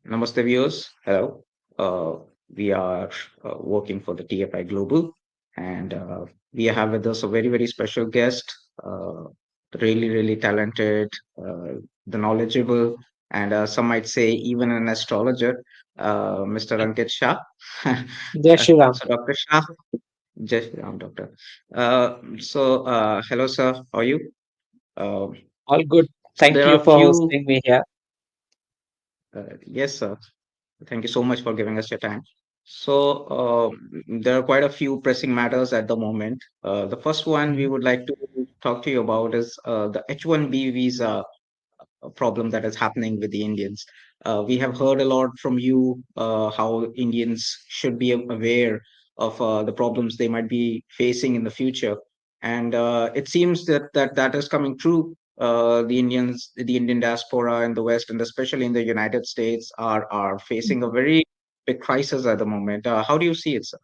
Namaste, viewers. Hello. Uh, we are working for the TFI Global, and we have with us a very, very special guest, really, really talented, the knowledgeable, and some might say even an astrologer, Mr. Ankit Shah. Jai Shri Ram. So, Dr. Shah, Jai Shri Ram, Doctor. Hello, sir. How are you? Uh, All good. so, Thank there you are a for few. hosting me here. Yes, sir. Thank you so much for giving us your time. So, there are quite a few pressing matters at the moment. The first one we Mhm. would like to talk to you about is the H-1B visa problem that is happening with the Indians. We have heard a lot from you how Indians should be aware of the problems they might be facing in the future, and it seems that is coming true. The Indian diaspora in the West, and especially in the United States, are facing a very big crisis at the moment. How do you see it, sir?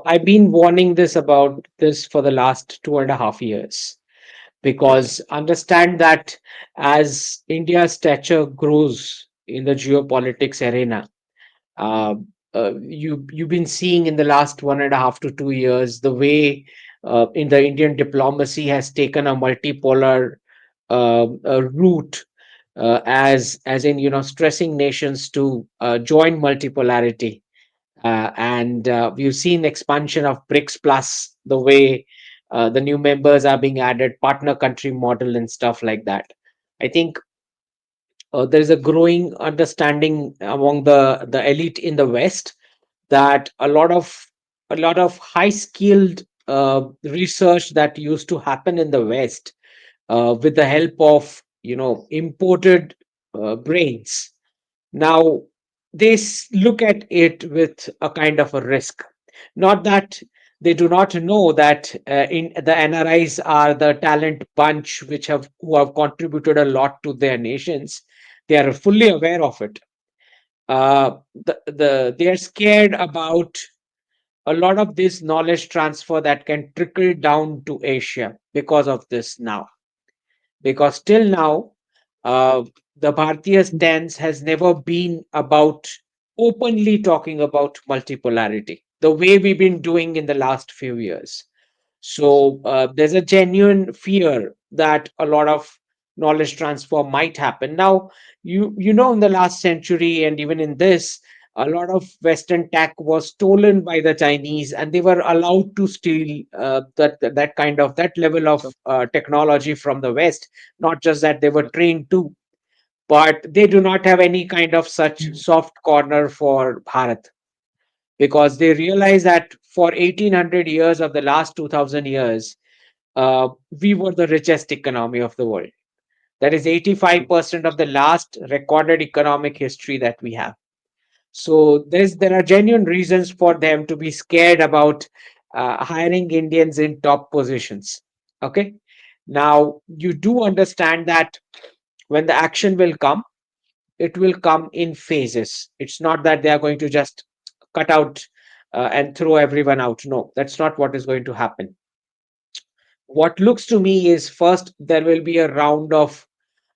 I've been warning this about this for the last 2.5 years Yes, sir. because understand that as India's stature grows in the geopolitics arena, uh, you've been seeing in the last 1.5 to 2 years the way in the Indian diplomacy has taken a multipolar route, as in stressing nations to join multipolarity, and we've seen expansion of BRICS plus the way the new members are being added, partner country model and stuff like that. I think there is a growing understanding among the elite in the West that a lot of high skilled research that used to happen in the West with the help of imported brains, now they look at it with a kind of a risk. Not that they do not know that in the NRIs are the talent bunch which have who have contributed a lot to their nations. They are fully aware of it. They are scared about a lot of this knowledge transfer that can trickle down to Asia because of this now. Because till now, uh, the Bharatiya stance has never been about openly talking about multipolarity the way we've been doing in the last few years. Yes, sir. There's a genuine fear that a lot of knowledge transfer might happen. Now, in the last century and even in this, a lot of Western tech was stolen by the Chinese, and they were allowed to steal that level Yes, of sir. technology from the West. Not just that they were trained to, but they do not have any kind of such soft corner for Bharat because they realize that for 1800 years of the last 2000 years, we were the richest economy of the world. That is True. 85% of the last recorded economic history that we have. So there are genuine reasons for them to be scared about hiring Indians in top positions. Okay. Now, you do understand that when the action will come, it will come in phases. It's not that they are going to just cut out and throw everyone out. No, that's not what is going to happen. What looks to me is first there will be a round of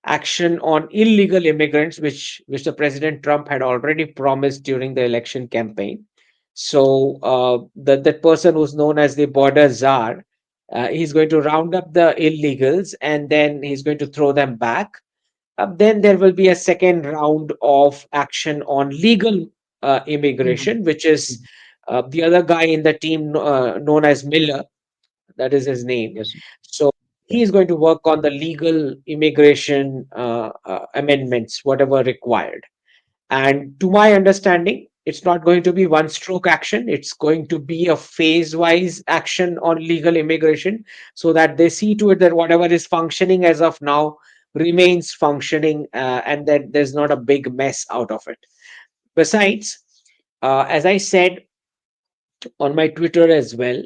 action on illegal immigrants, which the President Trump had already promised during the election campaign. So that person who's known as the border czar, he's going to round up the illegals and then he's going to throw them back. Then there will be a second round of action on legal immigration, which is the other guy in the team known as Miller, that is his name. Yes, sir. So he is going to work on the legal immigration amendments, whatever required. And to my understanding, it's not going to be one stroke action. It's going to be a phase wise action on legal immigration so that they see to it that whatever is functioning as of now remains functioning, and that there's not a big mess out of it. Besides, as I said on my Twitter as well,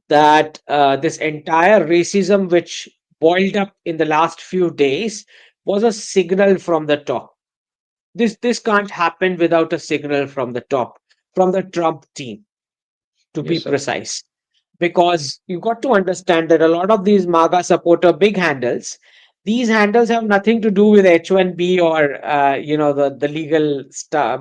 that this entire racism which boiled up in the last few days was a signal from the top. This can't happen without a signal from the top, from the Trump team, to be Yes, sir. precise. Because you got to understand that a lot of these MAGA supporter big handles, These handles have nothing to do with H1B or the legal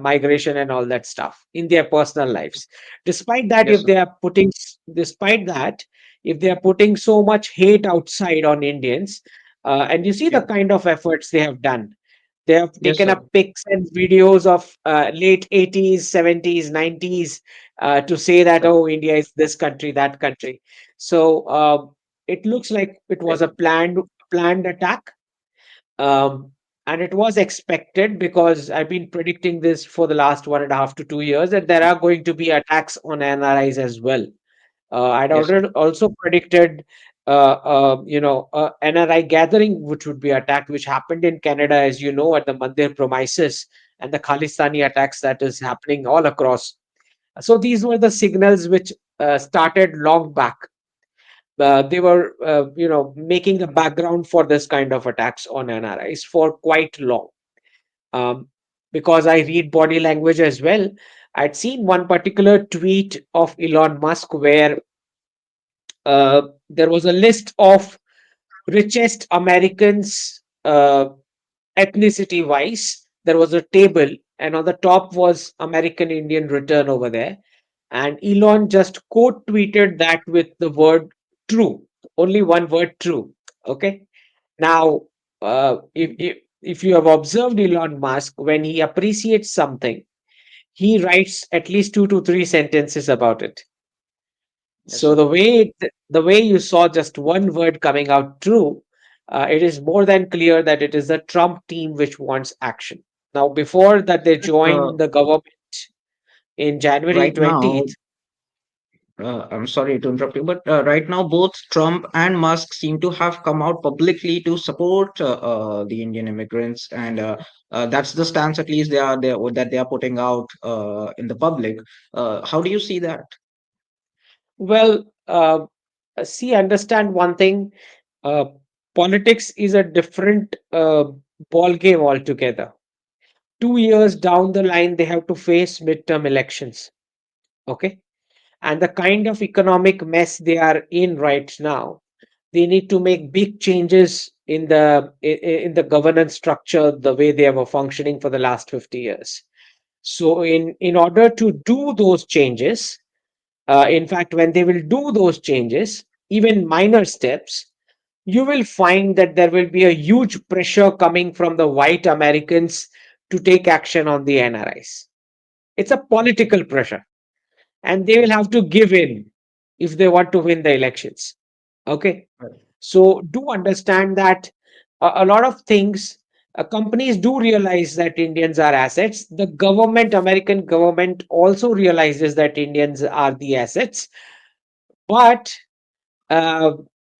migration and all that stuff in their personal lives. Despite that, Yes, if sir. they are putting, despite that, if they are putting so much hate outside on Indians, and you see the Yeah. kind of efforts they have done, they have Yes, taken sir. up pics and videos of late 80s, 70s, 90s to say that, Sir. oh, India is this country, that country. So it looks like it was a planned attack. Um, and it was expected because I've been predicting this for the last 1.5 to 2 years that there are going to be attacks on NRIs as well. I'd Yes, sir. already also predicted, NRI gathering which would be attacked, which happened in Canada, as you know, at the Mandir premises, and the Khalistani attacks that is happening all across. So these were the signals which started long back. They were, making the background for this kind of attacks on NRIs for quite long. Um, because I read body language as well, I'd seen one particular tweet of Elon Musk where there was a list of richest Americans, ethnicity wise. There was a table, and on the top was American Indian return over there. And Elon just quote tweeted that with the word true, only one word true. Okay. Now, if you have observed Elon Musk, when he appreciates something, he writes at least 2 to 3 sentences about it. Yes, So sir. the way you saw just one word coming out true, it is more than clear that it is the Trump team which wants action. Now, before that, they Uh, joined the government in January right now, 20th. I'm sorry to interrupt you, but right now both Trump and Musk seem to have come out publicly to support the Indian immigrants, and that's the stance, at least that they are putting out in the public. How do you see that? Well, see, understand one thing. Uh, Politics is a different ball game altogether. 2 years down the line, they have to face midterm elections. Okay, and the kind of economic mess they are in right now, they need to make big changes in the governance structure, the way they were functioning for the last 50 years. So in order to do those changes, in fact, when they will do those changes, even minor steps, you will find that there will be a huge pressure coming from the white Americans to take action on the NRIs. It's a political pressure, and they will Yes, have to give in if they want to win the elections. Okay. right. So do understand that a lot of things, companies do realize that Indians are assets. The government, American government, also realizes that Indians are the assets. But uh,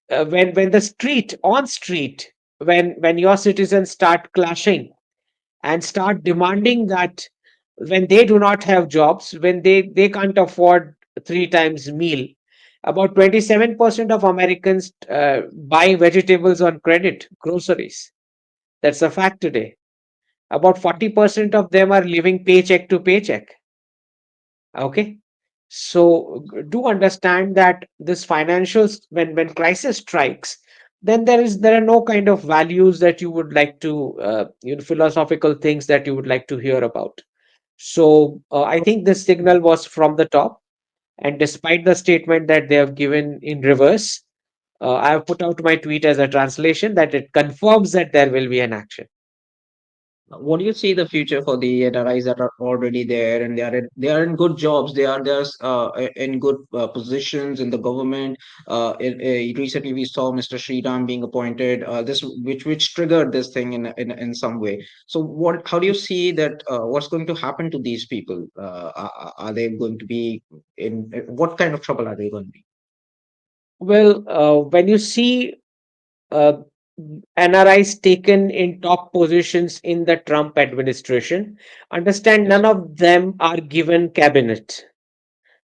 when the street on street, when your citizens start clashing and start demanding that, when they do not have jobs, when they can't afford 3 times meal, about 27% of Americans buy vegetables on credit, groceries. That's a fact today. About 40% of them are living paycheck to paycheck. Okay. So do understand that this when crisis strikes, then there are no kind of values that you would like to, philosophical things that you would like to hear about. So I think this signal was from the top, and despite the statement that they have given in reverse, I have put out my tweet as a translation that it confirms that there will be an action. What do you see the future for the NRIs that are already there, and they are in good jobs. They are in good positions in the government. Recently, we saw Mr. Sriram being appointed. This which triggered this thing in some way. So, what? How do you see that? What's going to happen to these people? Are they going to be in what kind of trouble are they going to be? Well, when you see uh, NRIs taken in top positions in the Trump administration, understand Yes, none sir. of them are given cabinet.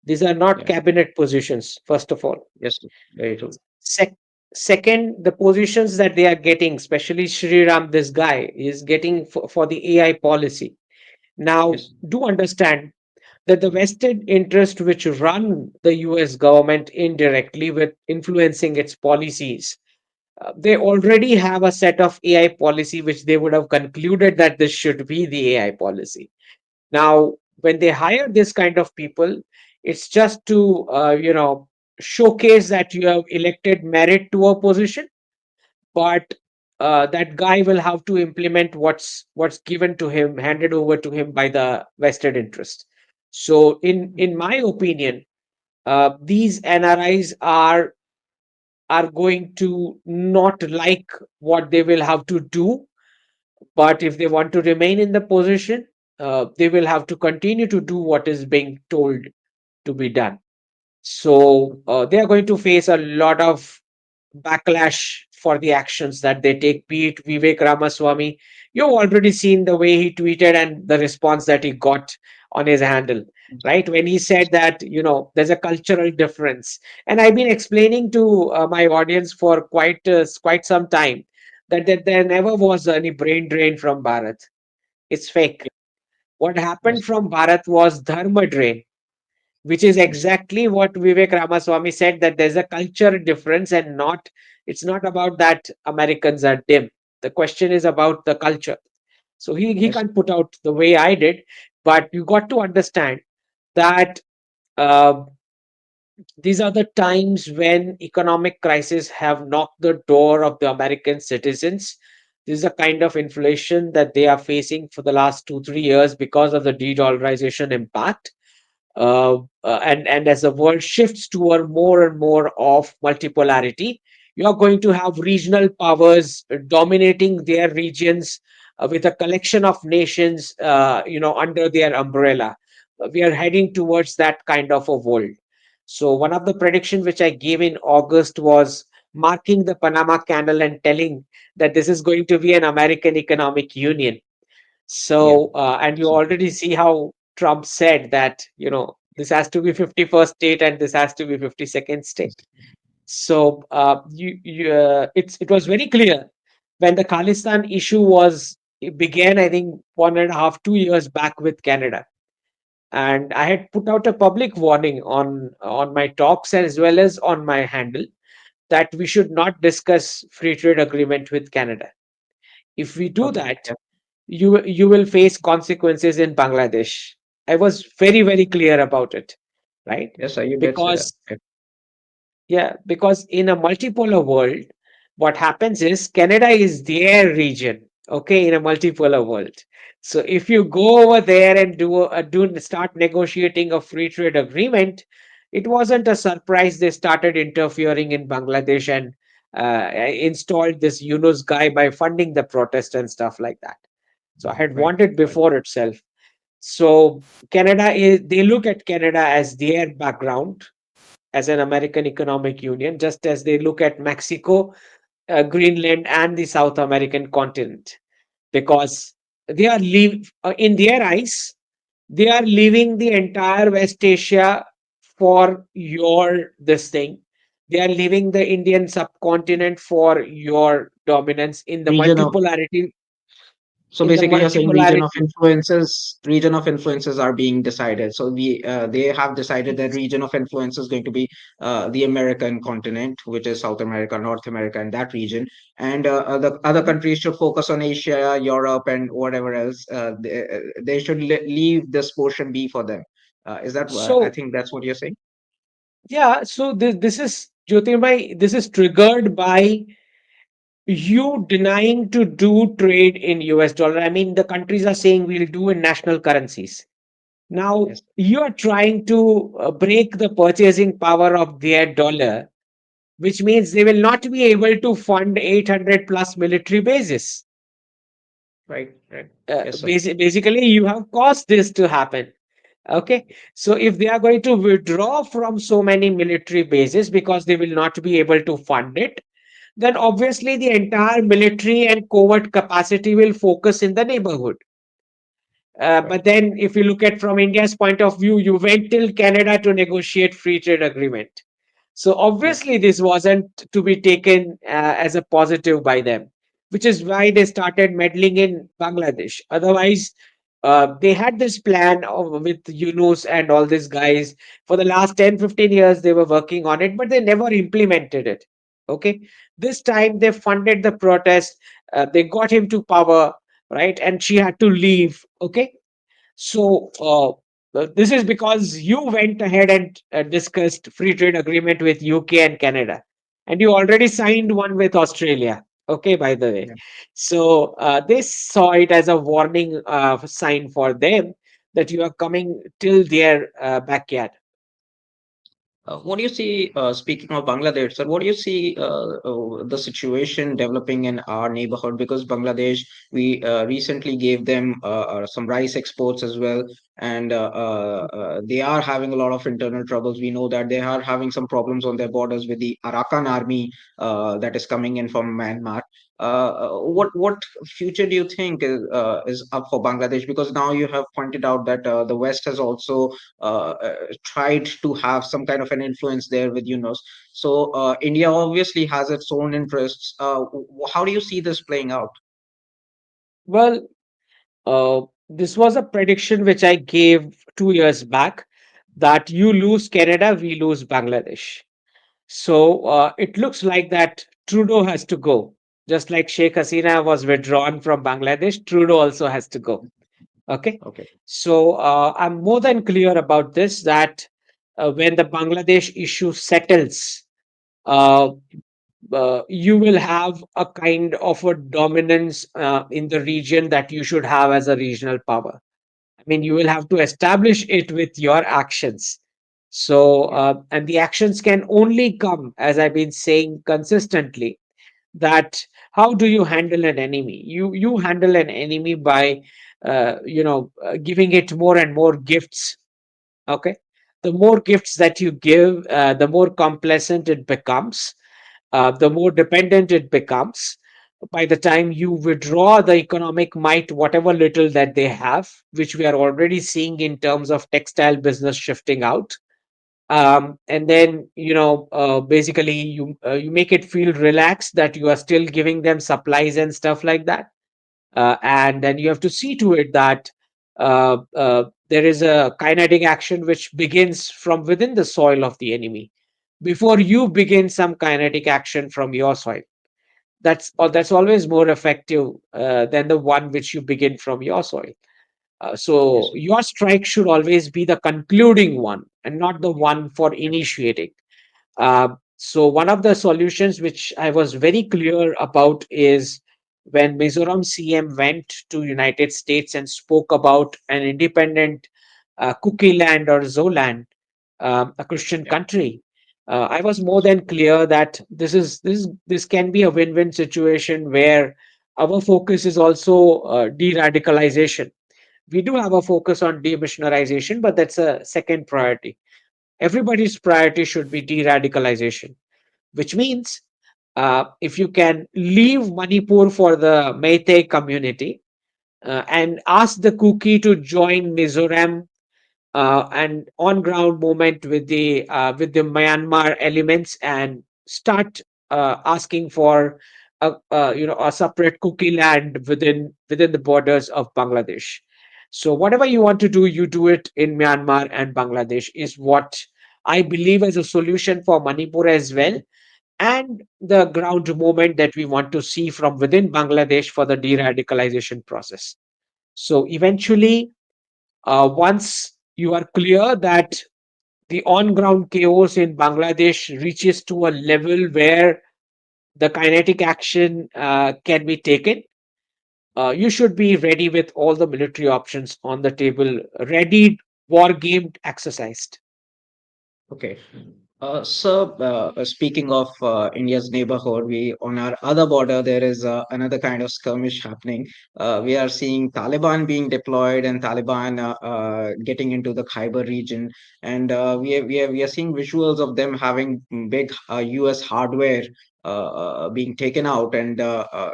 These are not Yeah. cabinet positions, first of all. Yes, sir. Very true. Sec- Second, the positions that they are getting, especially Sriram, this guy, is getting for the AI policy. Now, Yes. do understand that the vested interest which run the US government indirectly with influencing its policies, They already have a set of AI policy which they would have concluded that this should be the AI policy. Now, when they hire this kind of people, it's just to showcase that you have elected merit to a position, but that guy will have to implement what's given to him, handed over to him by the vested interest. So, in my opinion, these NRIs are going to not like what they will have to do, but if they want to remain in the position, they will have to continue to do what is being told to be done. So they are going to face a lot of backlash for the actions that they take, be it Vivek Ramaswamy. You've already seen the way he tweeted and the response that he got on his handle, right? When he said that, there's a cultural difference. And I've been explaining to my audience for quite some time that there never was any brain drain from Bharat. It's fake. What happened Yes. from Bharat was dharma drain, which is Yes. exactly what Vivek Ramaswamy said, that there's a culture difference, and not it's not about that Americans are dim. The question is about the culture. So he Yes. can't put out the way I did, but you got to understand that uh, these are the times when economic crises have knocked the door of the American citizens. This is a kind of inflation that they are facing for the last 2 3 years because of the de-dollarization impact, and as the world shifts toward more and more of multipolarity, you're going to have regional powers dominating their regions, with a collection of nations, under their umbrella. We are heading towards that kind of a world. So one of the predictions which I gave in August was marking the Panama Canal and telling that this is going to be an American economic union. Yeah. So, and you So, already see how Trump said that, this has to be 51st state and this has to be 52nd state. So, it was very clear when the Khalistan issue it began, I think 1.5, 2 years back with Canada. And I had put out a public warning on my talks as well as on my handle that we should not discuss free trade agreement with Canada. If we do okay. that, Yeah. you will face consequences in Bangladesh. I was very very clear about it, right? Yes, sir, you did say that. Because Yeah. because in a multipolar world, what happens is Canada is their region, okay, in a multipolar world. So if you go over there and do start negotiating a free trade agreement, it wasn't a surprise they started interfering in Bangladesh and installed this Yunus guy by funding the protest and stuff like that. So I had Right. warned it Right. before itself. So they look at Canada as their background as an American economic union, just as they look at Mexico, Greenland, and the South American continent, because in their eyes, they are leaving the entire West Asia for your this thing. They are leaving the Indian subcontinent for your dominance Region of So in the basically, you're saying multipolarity. region of influences are being decided. So they have decided that region of influence is going to be the American continent, which is South America, North America, and that region. And the other countries should focus on Asia, Europe, and whatever else. They should leave this portion be for them. Is that? I So think that's what you're saying. yeah, so this is Jyotirmai, this is triggered by you denying to do trade in US dollar. I mean, the countries are saying we'll do in national currencies. Now, Yes. you are trying to break the purchasing power of their dollar, which means they will not be able to fund 800 plus military bases. Right. Right. Yes, sir. Basically, you have caused this to happen. Okay. So, if they are going to withdraw from so many military bases because they will not be able to fund it, then obviously the entire military and covert capacity will focus in the neighborhood. Right. But then, if you look at from India's point of view, you went till Canada to negotiate free trade agreement. So Yes. obviously, this wasn't to be taken as a positive by them, which is why they started meddling in Bangladesh. Otherwise, they had this plan with Yunus and all these guys for the last 10, 15 years. They were working on it, but they never implemented it. Okay, this time they funded the protest, they got him to power, right? And she had to leave. Okay, so this is because you went ahead and discussed free trade agreement with UK and Canada, and you already signed one with Australia. Okay, by the way, Yeah. so they saw it as a warning sign for them that you are coming till their backyard. What do you see, speaking of Bangladesh, sir, what do you see the situation developing in our neighborhood? Because Bangladesh, we recently gave them some rice exports as well, and they are having a lot of internal troubles. We know that they are having some problems on their borders with the Arakan army that is coming in from Myanmar. What future do you think is up for Bangladesh? Because now you have pointed out that the West has also tried to have some kind of an influence there with Yunus. So India obviously has its own interests. How do you see this playing out? Well, this was a prediction which I gave 2 years back, that you lose Canada, we lose Bangladesh. So it looks like that Trudeau has to go. Just like Sheikh Hasina was withdrawn from Bangladesh, Trudeau also has to go. Okay. Okay. So I'm more than clear about this, that when the Bangladesh issue settles, uh, you will have a kind of a dominance in the region that you should have as a regional power. I mean, you will have to establish it with your actions. So, Yeah. and the actions can only come, as I've been saying consistently, that how do you handle an enemy? You handle an enemy by, giving it more and more gifts. Okay, the more gifts that you give, the more complacent it becomes, the more dependent it becomes. By the time you withdraw the economic might, whatever little that they have, which we are already seeing in terms of textile business shifting out, and then basically you make it feel relaxed that you are still giving them supplies and stuff like that, and then you have to see to it that there is a kinetic action which begins from within the soil of the enemy before you begin some kinetic action from your soil. That's always more effective than the one which you begin from your soil. So Yes. your strike should always be the concluding one and not the one for initiating. So one of the solutions which I was very clear about is when Mizoram CM went to United States and spoke about an independent cookie land or Zoland, a Christian Yeah. country. I was more than clear that this can be a win-win situation where our focus is also de-radicalization. We do have a focus on demissionarization, but that's a second priority. Everybody's priority should be de-radicalization, which means if you can leave Manipur for the Meitei community and ask the Kuki to join Mizoram and on ground movement with the Myanmar elements, and start asking for a separate cookie land within the borders of Bangladesh. So whatever you want to do, you do it in Myanmar and Bangladesh is what I believe as a solution for Manipur as well, and the ground movement that we want to see from within Bangladesh for the de-radicalization process. So eventually, once you are clear that the on ground chaos in Bangladesh reaches to a level where the kinetic action can be taken, you should be ready with all the military options on the table, ready, war gamed, exercised. Okay. So, speaking of India's neighborhood, we on our other border there is another kind of skirmish happening. We are seeing Taliban being deployed and Taliban getting into the Khyber region, and we are seeing visuals of them having big U.S. hardware being taken out, and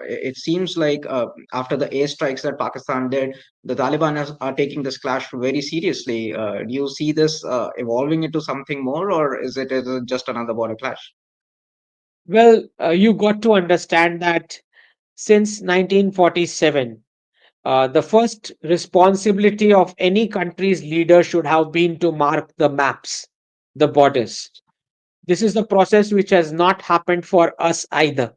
it seems like after the airstrikes that Pakistan did, the Taliban are taking this clash very seriously. Do you see this evolving into something more, or is it just another border clash? Well, you got to understand that since 1947, the first responsibility of any country's leader should have been to mark the maps, the borders. This is the process which has not happened for us either.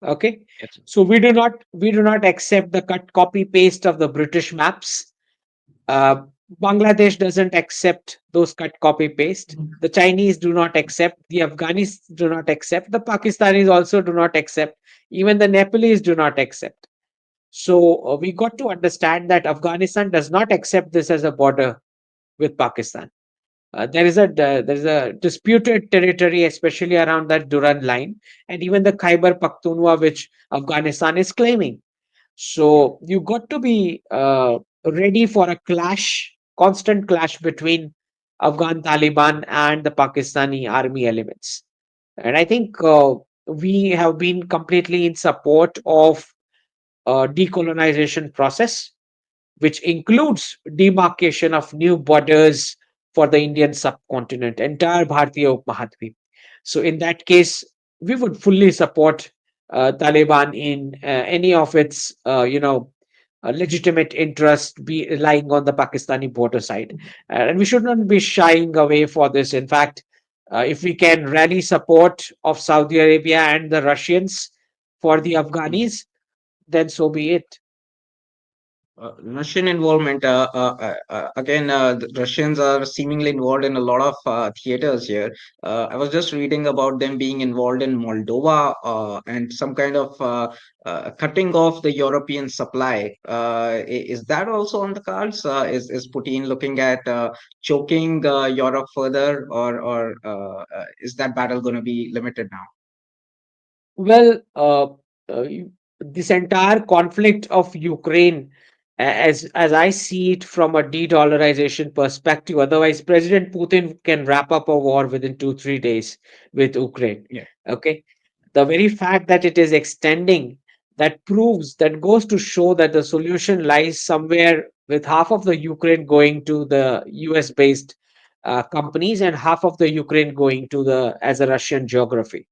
Okay, Yes. so we do not accept the cut copy paste of the British maps. uh, Bangladesh doesn't accept those cut copy paste. The Chinese do not accept, the Afghanis do not accept, the Pakistanis also do not accept, even the Nepalese do not accept. So we got to understand that Afghanistan does not accept this as a border with Pakistan. There is a disputed territory, especially around that Durand line, and even the Khyber Pakhtunkhwa, which Afghanistan is claiming. Yeah. So you got to be ready for a clash, constant clash between Afghan Taliban and the Pakistani army elements. And I think we have been completely in support of decolonization process, which includes demarcation of new borders for the Indian subcontinent, entire Bharatiya Upmahadweep. So, in that case, we would fully support Taliban in any of its, legitimate interest be lying on the Pakistani border side, and we should not be shying away for this. In fact, if we can rally support of Saudi Arabia and the Russians for the Afghanis, then so be it. Russian involvement, again, the Russians are seemingly involved in a lot of theaters here. I was just reading about them being involved in Moldova and some kind of cutting off the European supply. Is that also on the cards? Is Putin looking at choking Europe further, or is that battle going to be limited now? Well, this entire conflict of Ukraine, as I see it from a de-dollarization perspective, otherwise President Putin can wrap up a war within 2 3 days with Ukraine. Yeah. Okay, the very fact that it is extending, that goes to show that the solution lies somewhere with half of the Ukraine going to the US based companies and half of the Ukraine going to the as a Russian geography.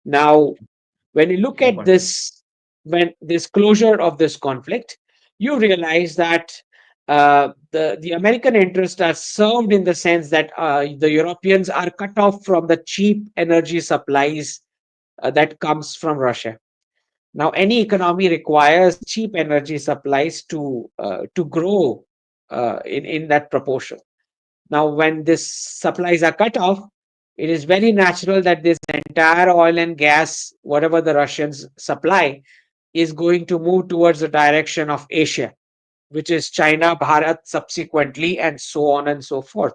Now, when you look Fair at point. this, when this closure of this conflict, you realize that the American interests are served in the sense that the Europeans are cut off from the cheap energy supplies that comes from Russia. Now, any economy requires cheap energy supplies to grow in that proportion. Now, when these supplies are cut off, it is very natural that this entire oil and gas, whatever the Russians supply, is going to move towards the direction of Asia, which is China, Bharat subsequently, and so on and so forth.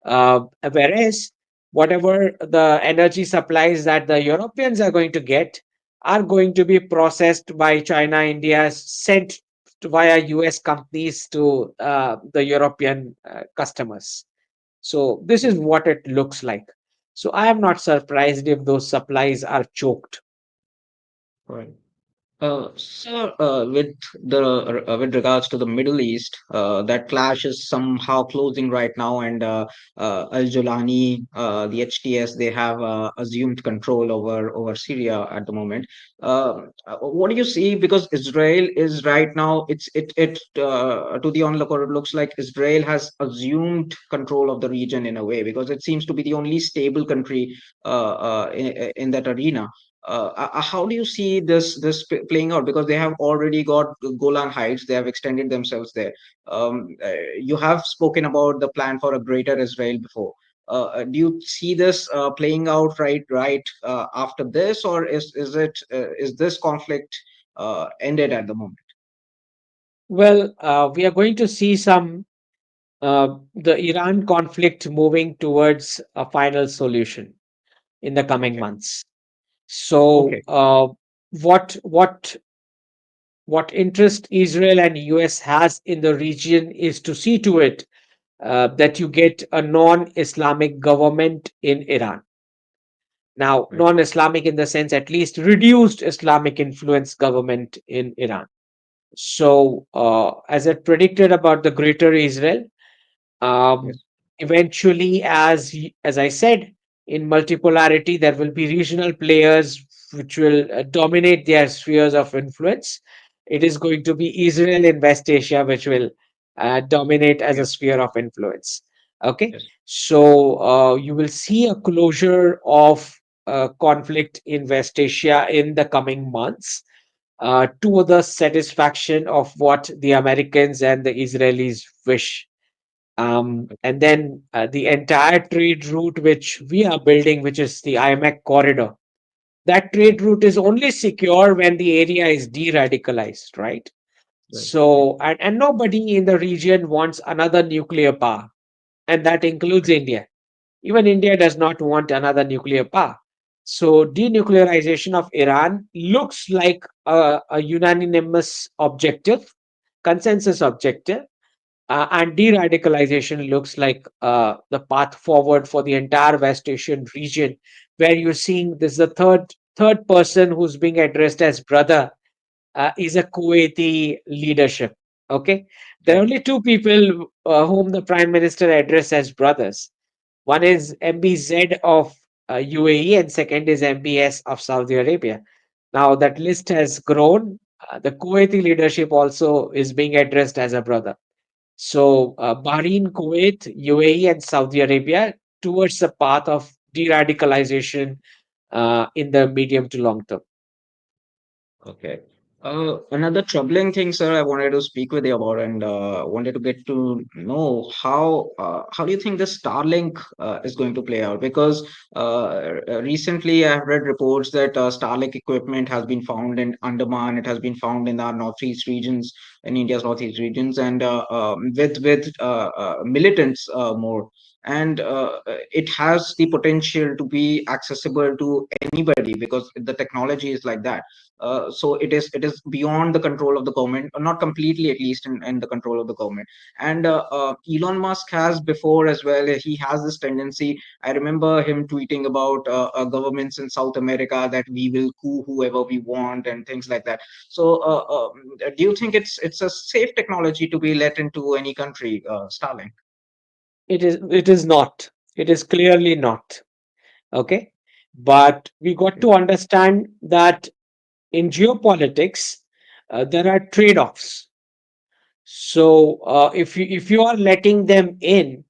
Whereas whatever the energy supplies that the Europeans are going to get are going to be processed by China, India, sent via US companies to the European customers. So this is what it looks like. So I am not surprised if those supplies are choked. Right. Sir, with regards to the Middle East, that clash is somehow closing right now, and Al Julani, the HTS, they have assumed control over Syria at the moment. What do you see? Because Israel is right now, it to the onlooker, it looks like Israel has assumed control of the region in a way, because it seems to be the only stable country in that arena. How do you see playing out? Because they have already got Golan Heights, they have extended themselves there. You have spoken about the plan for a greater Israel before. Do you see this playing out right after this, or is this conflict ended at the moment? Well, we are going to see the Iran conflict moving towards a final solution in the coming Okay. months. So, Okay. what interest Israel and US has in the region is to see to it that you get a non-Islamic government in Iran. Now, Right. non-Islamic in the sense at least reduced Islamic influence government in Iran. So, as I predicted about the Greater Israel, um, Yes. eventually, as I said, in multipolarity, there will be regional players which will dominate their spheres of influence. It is going to be Israel in West Asia which will dominate as Yeah. a sphere of influence. Okay, Yes. so you will see a closure of conflict in West Asia in the coming months, to the satisfaction of what the Americans and the Israelis wish. And then the entire trade route which we are building, which is the IMEC corridor, that Right. trade route is only secure when the area is de-radicalized, right? Right. So, and nobody in the region wants another nuclear power, and that includes Right. India. Even India does not want another nuclear power. So, denuclearization of Iran looks like a unanimous objective, consensus objective, and de radicalization looks like the path forward for the entire West Asian region, where you're seeing this is the third person who's being addressed as brother, is a Kuwaiti leadership. Okay, there are Right. only two people whom the prime minister addressed as brothers. One is MBZ of UAE, and second is MBS of Saudi Arabia. Now that list has grown. The Kuwaiti leadership also is being addressed as a brother. So Bahrain, Kuwait, UAE, and Saudi Arabia towards the path of de-radicalization in the medium to long term. Okay. Another troubling thing, sir, I wanted to speak with you about, and wanted to get to know how do you think the Starlink is going to play out? Because recently I have read reports that Starlink equipment has been found in Andaman, it has been found in our northeast regions, in India's northeast regions, and with militants more. And it has the potential to be accessible to anybody because the technology is like that. So it is beyond the control of the government, or not completely, at least in the control of the government. And Elon Musk has before as well, he has this tendency. I remember him tweeting about governments in South America that we will coup whoever we want and things like that. So do you think it's a safe technology to be let into any country, Starlink? It is not. It is clearly not. Okay. But we got Okay. to understand that in geopolitics, there are trade-offs. So if you are letting them in,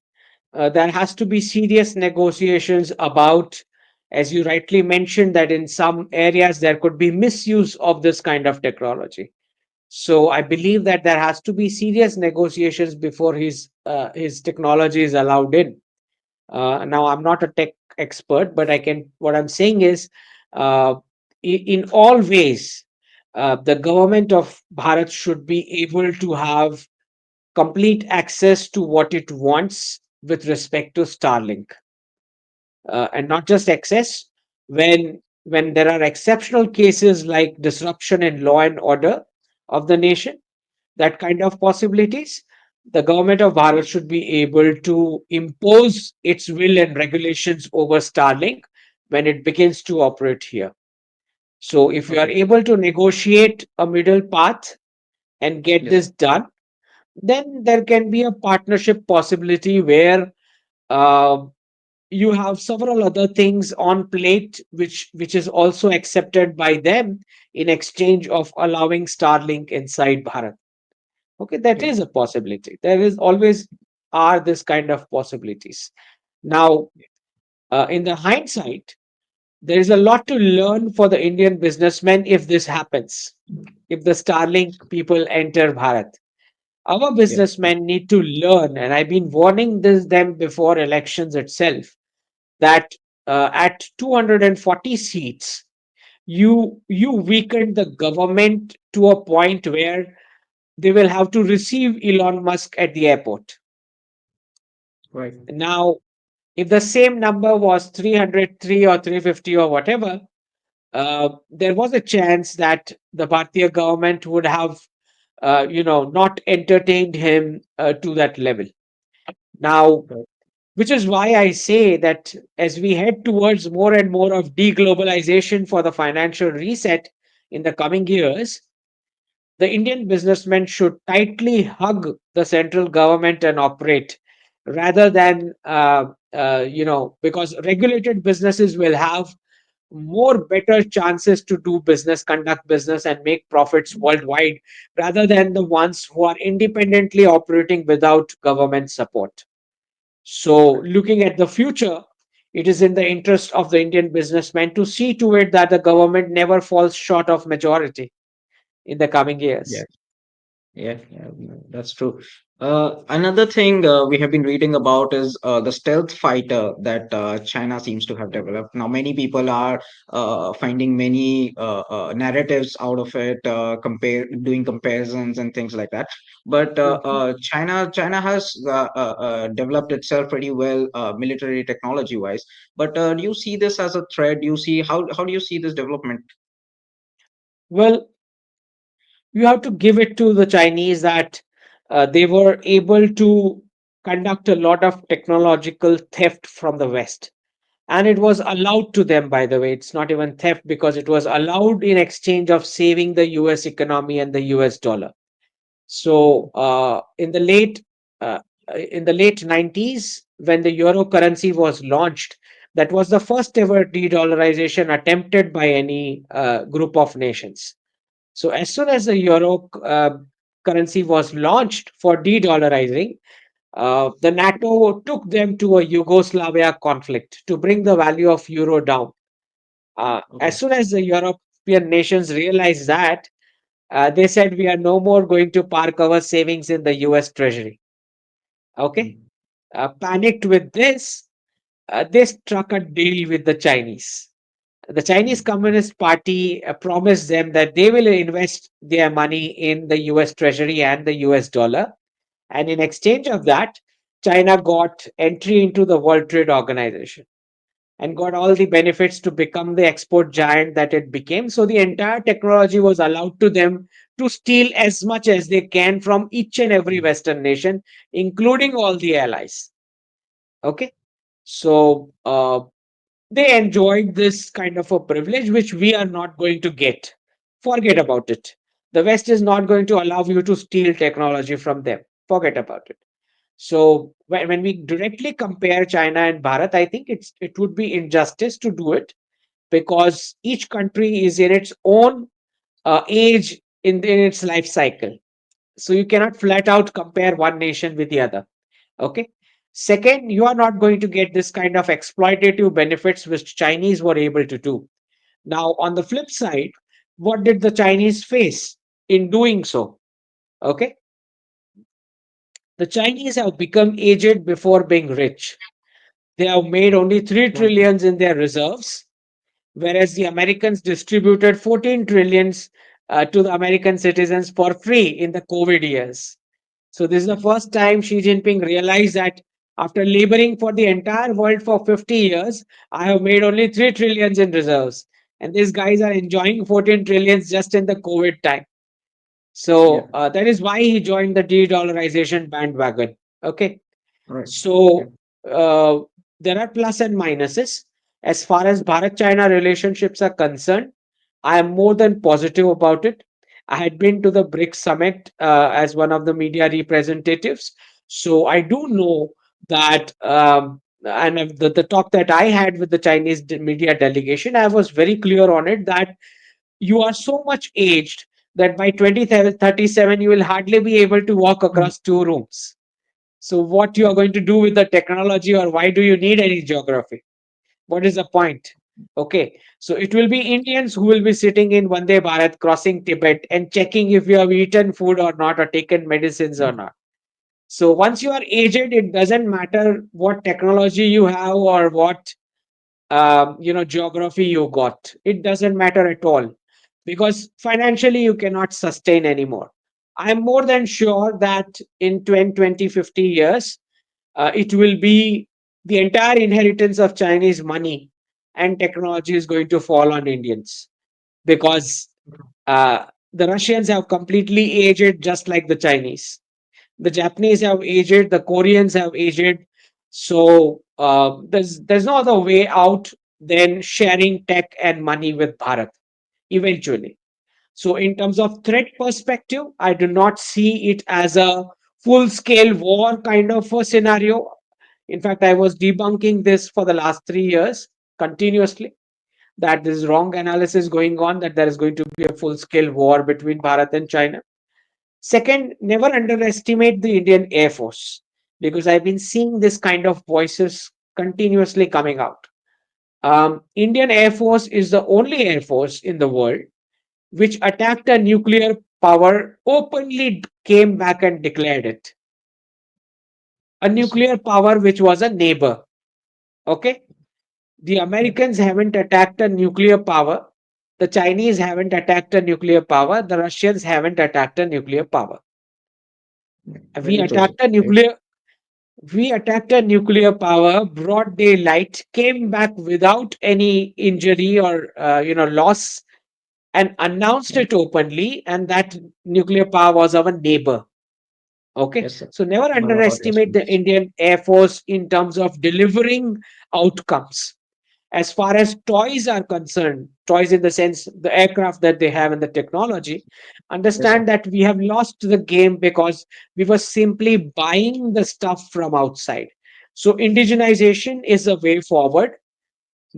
there has to be serious negotiations about, as you rightly mentioned, that in some areas there could be misuse of this kind of technology. So I believe that there has to be serious negotiations before his technology is allowed in. Now I'm not a tech expert, but I can. What I'm saying is, uh, in all ways, the government of Bharat should be able to have complete access to what it wants with respect to Starlink, and not just access. When there are exceptional cases like disruption in law and order of the nation, that kind of possibilities, the government of Bharat should be able to impose its will and regulations over Starlink when it begins to operate here. So, if you are Okay. able to negotiate a middle path and get Yes. this done, then there can be a partnership possibility where uh, you have several other things on plate which is also accepted by them in exchange of allowing Starlink inside Bharat. Okay, that Yeah. is a possibility. There is always are this kind of possibilities. Now, in the hindsight, there is a lot to learn for the Indian businessmen if this happens. If the Starlink people enter Bharat, our Yeah. businessmen need to learn, and I've been warning them before elections itself, that at 240 seats, you weaken the government to a point where they will have to receive Elon Musk at the airport. Right. Now, if the same number was 303 or 350 or whatever, there was a chance that the Bharatiya government would have, not entertained him to that level. Now, Right. which is why I say that as we head towards more and more of deglobalization for the financial reset in the coming years, the Indian businessmen should tightly hug the central government and operate rather than, because regulated businesses will have more better chances to do business, conduct business, and make profits worldwide rather than the ones who are independently operating without government support. So, Correct. looking at the future, it is in the interest of the Indian businessmen to see to it that the government never falls short of majority in the coming Yeah. years. Yeah, yeah, no, that's true. Another thing we have been reading about is the stealth fighter that China seems to have developed. Now, many people are finding many narratives out of it, doing comparisons and things like that. But China has developed itself pretty well, military technology wise. But do you see this as a threat? Do you see how do you see this development? Well, you have to give it to the Chinese that they were able to conduct a lot of technological theft from the West. And it was allowed to them, by the way. It's not even theft because it was allowed in exchange of saving the US economy and the US dollar. So uh, in the late 90s, when the euro currency was launched, that was the first ever de-dollarization attempted by any group of nations. So as soon as the euro currency was launched for de-dollarizing, the NATO took them to a Yugoslavia conflict to bring the value of euro down. As Okay. soon as the European nations realized that, they said we are no more going to park our savings in the US Treasury. Okay, Mm. panicked with this, they struck a deal with the Chinese. The Chinese Mm. Communist Party promised them that they will invest their money in the US Treasury and the US dollar. And in exchange of that, China got entry into the World Trade Organization and got all the benefits to become the export giant that it became. So the entire technology was allowed to them to steal as much as they can from each and every Mm. Western nation, including all the allies. Okay. So they enjoyed this kind of a privilege which we are not going to get. Forget about it. The West is not going to allow you to steal technology from them. Forget about it. So when we directly compare China and Bharat, I think it would be injustice to do it because each country is in its own age in its life cycle. So you cannot flat out compare one nation with the other. Okay. Second, you are not going to get this kind of exploitative benefits which Chinese were able to do. Now, on the flip side, what did the Chinese face in doing so? Okay. The Chinese have become aged before being rich. They have made only 3 Okay. trillions in their reserves, whereas the Americans distributed 14 trillions to the American citizens for free in the COVID years. So this is the first time Xi Jinping realized that after laboring for the entire world for 50 years, I have made only 3 trillions in reserves. And these guys are enjoying 14 trillions just in the COVID time. Yeah. So that is why he joined the de-dollarization bandwagon. Okay. Right. Yeah. So uh, there are plus and minuses. As far as Bharat China relationships are concerned, I am more than positive about it. I had been to the BRICS summit as one of the media representatives. So I do know that, the talk that I had with the Chinese media delegation, I was very clear on it that you are so much aged that by 2037, you will hardly be able to walk Mm. across two rooms. So what you Yeah. are going to do with the technology, or why do you need any geography? What is the point? Okay, so it will be Indians who will be sitting in Vande Bharat crossing Tibet and checking if you have eaten food or not or taken medicines or not. So once you are aged, it doesn't matter what technology you have or what geography you got. It doesn't matter at all because financially you cannot sustain anymore. I'm more than sure that in 20, 20, 50 years, it will be the entire inheritance of Chinese money and technology is going to fall on Indians because the Russians have completely aged just like the Chinese. The Japanese have aged, the Koreans have aged. So there's no other way out than sharing tech and money with Bharat eventually. So, in terms of threat perspective, I do not see it as a full scale war kind of a scenario. In fact, I was debunking this for the last 3 years continuously that there is wrong analysis going on, that there is going to be a full scale war between Bharat and China. Second, never underestimate the Indian Air Force because I've been seeing this kind of voices continuously coming out. Indian Air Force is the only air force in the world which attacked a nuclear power, openly came back and declared it. A Yes, sir. nuclear power which was a neighbor. Okay? The Yeah. Americans haven't attacked a nuclear power. The Chinese haven't attacked a nuclear power. The Russians haven't attacked a nuclear power. Yeah. We Very true. attacked a nuclear we attacked a nuclear power, broad daylight, came back without any injury or loss, and announced Yeah. it openly. And that nuclear power was our neighbor. Okay, Yes, sir. so never One of our underestimate the response. Indian Air Force in terms of delivering outcomes. As far as toys are concerned, toys in the sense the aircraft that they have and the technology, Yes, sir. understand that we have lost the game because we were simply buying the stuff from outside. So indigenization is a way forward.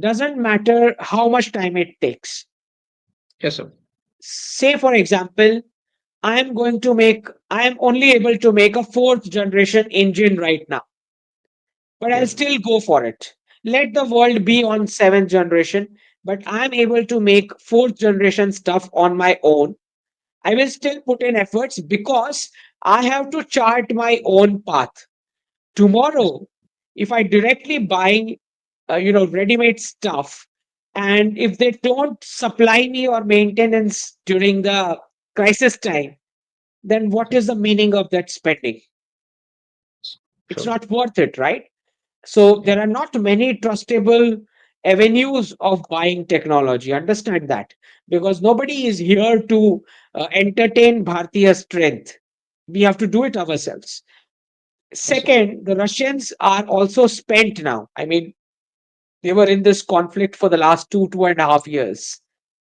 Doesn't matter how much time it takes. Yes, sir. Say, for example, I am only able to make a fourth generation engine right now, but I'll Yeah. still go for it. Let the world Yeah. be on seventh generation, but I'm able to make fourth generation stuff on my own. I will still put in efforts because I have to chart my own path. Yes. Tomorrow, if I directly buy, ready-made stuff, and if they don't supply me or maintenance during the crisis time, then what Yeah. is the meaning of that spending? It's True. not worth it, right? So Yeah. there are not many trustable avenues of buying technology. Understand that, because nobody is here to entertain Bharatiya strength. We have to do it ourselves. Yes, sir. Second, the Russians are also spent now. I mean, they were in this conflict for the last 2.5 years.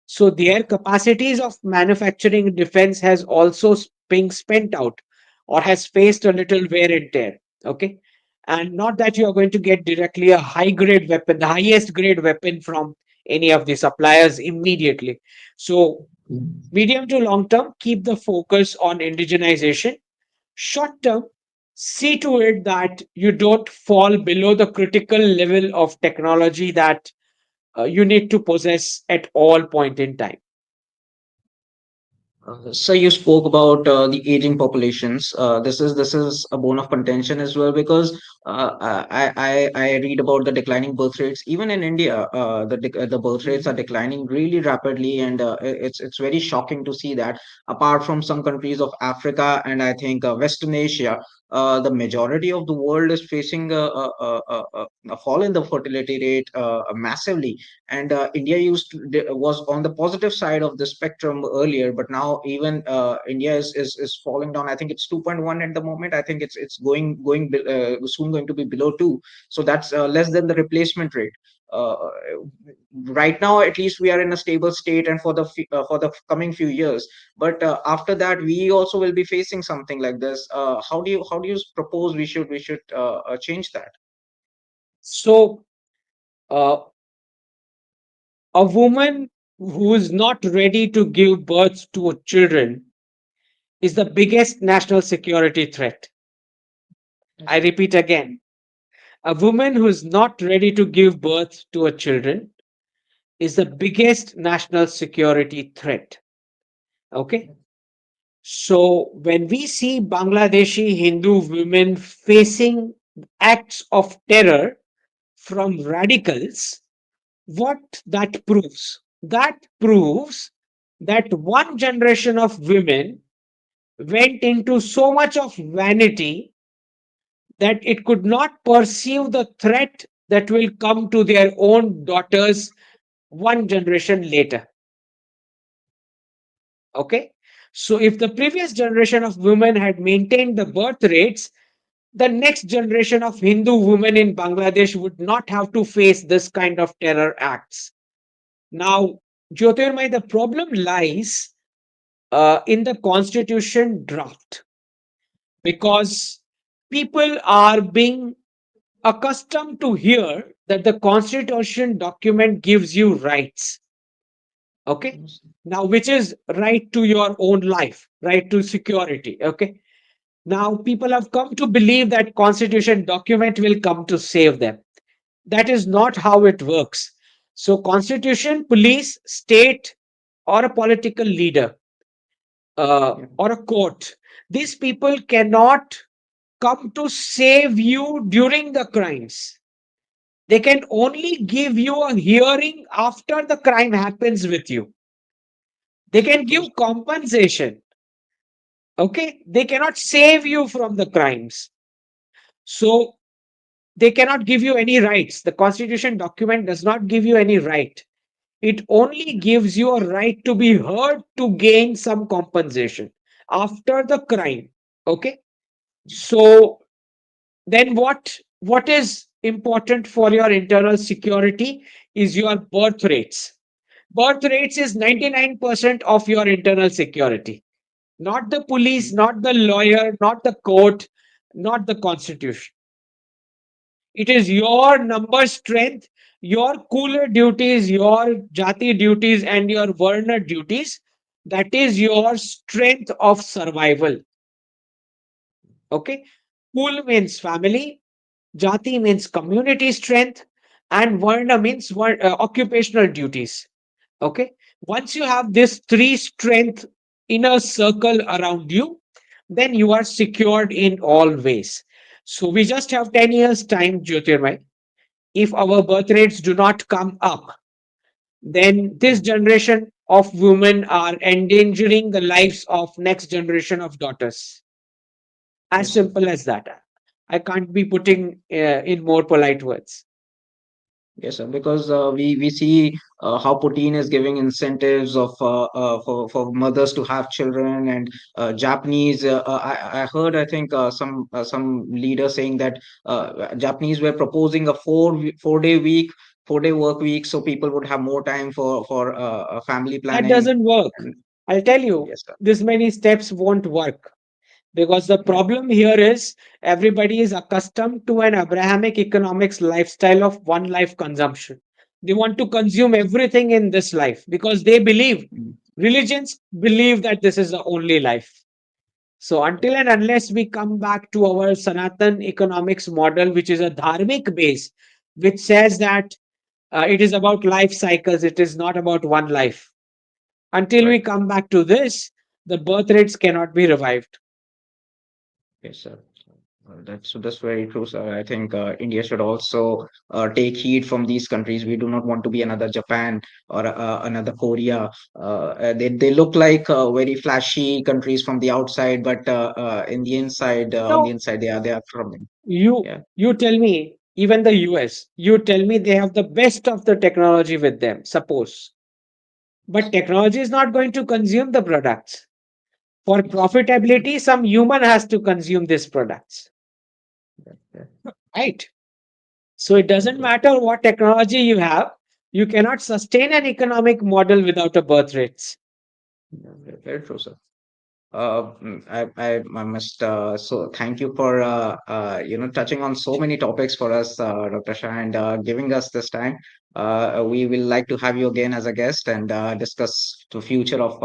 So Yeah. their capacities of manufacturing defense has also been spent out or has faced a little wear and tear. Okay. And not that you are going to get directly a high grade weapon, the highest grade weapon from any of the suppliers immediately. So, Mm. medium to long term, keep the focus on indigenization. Short term, see to it that you don't fall below the critical level of technology that you need to possess at all point in time. So you spoke about the aging populations. This is a bone of contention as well because I read about the declining birth rates. Even in India, the birth rates are declining really rapidly, and it's very shocking to see that. Apart from some countries of Africa and I think Western Asia, the majority of the world is facing a fall in the fertility rate massively. And India was on the positive side of the spectrum earlier, but now even India is falling down. I think it's 2.1 at the moment. I think it's soon going to be below 2. So that's less than the replacement rate. uh, right now at least we are in a stable state, and for the coming few years. But after that we also will be facing something like this. How do you propose we should change that? So, uh, a woman who is not ready to give birth to children is the biggest national security threat. Yes, I repeat again, a woman who is not ready to give birth to a children is the biggest national security threat. Okay? So when we see Bangladeshi Hindu women facing acts of terror from radicals, what that proves? That proves that one generation of women went into so much of vanity that it could not perceive the threat that will come to their own daughters one generation later. Okay? So, if the previous generation of women had maintained the birth rates, the next generation of Hindu women in Bangladesh would not have to face this kind of terror acts. Now, Jyotirmai, the problem lies in the constitution draft because people are being accustomed to hear that the constitution document gives you rights. Okay. yes, Now, which is right to your own life, right to security. Okay. Now people have come to believe that constitution document will come to save them. That is not how it works. So constitution, police, state, or a political leader, Yeah. or a court, these people cannot come to save you during the crimes. They can only give you a hearing after the crime happens with you. They can True, give compensation. Okay, they cannot save you from the crimes. So they cannot give you any rights. The constitution document does not give you any right. It only gives you a right to be heard to gain some compensation after the crime. Okay, so then what is important for your internal security is your birth rates. Birth rates is 99% of your internal security, not the police, yeah. not the lawyer, not the court, not the constitution. It is your number strength, your cooler duties, your jati duties, and your varna duties. That is your strength of survival. Okay. Kul means family, jati means community strength, and varna means occupational duties. Okay. Once you have this three strength in a circle around you, then you are secured in all ways. So we just have 10 years time, Jyotirmay. If our birth rates do not come up, then this Mm. generation of women are endangering the lives of next generation of daughters. As Yes, sir. simple as that. I can't be putting in more polite words. Yes, sir. Because we see how Putin is giving incentives of for mothers to have children, and Japanese. I heard, I think, some leader saying that Japanese were proposing a 4 day week, 4 day work week, so people would have more time for family That planning. doesn't work. And I'll tell you, yes, sir. this many steps won't work because the Yeah. problem here is everybody is accustomed to an Abrahamic economics lifestyle of one life consumption. They want to consume everything in this life because they believe, Mm. religions believe that this is the only life. So Yeah. until and unless we come back to our Sanatan economics model, which is a dharmic base, which says that it is about life cycles, it is not about one life. Until we Right. come back to this, the birth rates cannot be revived. Yes, sir. That's very true, sir. I think India should also take heed from these countries. We do not want to be another Japan or another Korea. They look like very flashy countries from the outside, but in the inside, on the No, inside, they are troubling. you Yeah. you tell me, even the US, you tell me they have the best of the technology with them, suppose. But Yes. technology is not going to consume the products. For Yes. profitability, some human has to consume these products. Yeah. Yeah. Right. So it doesn't Yeah. matter what technology you have, you cannot sustain an economic model without a birth rates. Yeah. Very true, sir. I must so thank you for touching on so many topics for us, Dr. Shah, and giving us this time. We will like to have you again as a guest and discuss the future of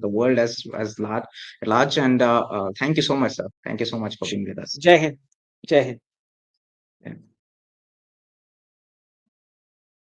the world as large. And thank you so much, sir. Thank you so much for being with us. Jai Hind. Jai Hind.